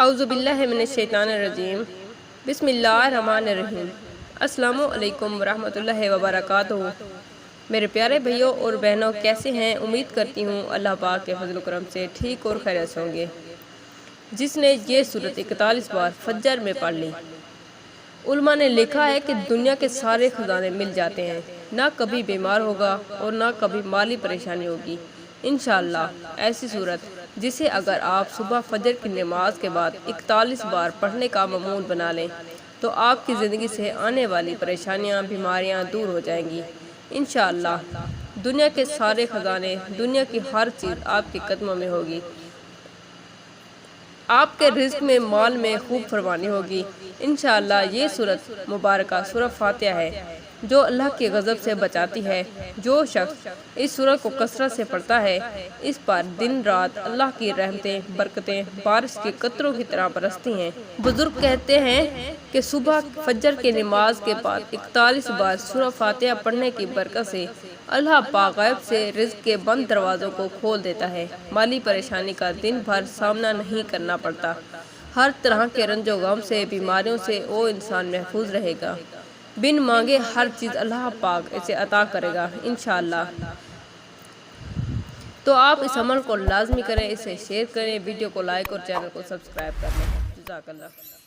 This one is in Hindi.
औज़ुबिल्लाहि मिनश्शैतानिर्रजीम बिस्मिल्लाहिर्रहमानिर्रहीम। अस्सलामु अलैकुम वरहमतुल्लाहि वबरकातुहू। मेरे प्यारे भाइयों और बहनों, कैसे हैं? उम्मीद करती हूँ अल्लाह पाक के फजल करम से ठीक और खैरियत से होंगे। जिसने ये सूरत 41 बार फज्र में पढ़ ली, उलमा ने लिखा है कि दुनिया के सारे खजाने मिल जाते हैं, ना कभी बीमार होगा और ना कभी माली परेशानी होगी इंशाअल्लाह। ऐसी सूरत जिसे अगर आप सुबह फजर की नमाज के बाद 41 बार पढ़ने का मामूल बना लें तो आपकी ज़िंदगी से आने वाली परेशानियां, बीमारियां दूर हो जाएंगी इंशाअल्लाह। दुनिया के सारे खजाने, दुनिया की हर चीज़ आपके कदमों में होगी। आपके रिज़्क में, माल में खूब फरमानी होगी इंशाअल्लाह। ये सूरत मुबारक सूरह फातिहा है जो अल्लाह के गज़ब से बचाती है। जो शख्स इस सूरत को कसरत से पढ़ता है, इस पर दिन रात अल्लाह की रहमतें, बरकतें बारिश के कतरों की तरह बरसती हैं। बुजुर्ग कहते हैं कि सुबह फजर के नमाज के बाद 41 बार सूरह फातिहा पढ़ने की बरकत से अल्लाह पाक गैब से रिज़्क के बंद दरवाज़ों को खोल देता है। माली परेशानी का दिन भर सामना नहीं करना पड़ता। हर तरह के रंजो गम से, बीमारियों से वो इंसान महफूज रहेगा। बिन मांगे हर चीज़ अल्लाह पाक इसे अता करेगा इंशाअल्लाह। तो आप इस अमल को लाजमी करें, इसे शेयर करें, वीडियो को लाइक और चैनल को सब्सक्राइब कर लें। जज़ाकल्लाह।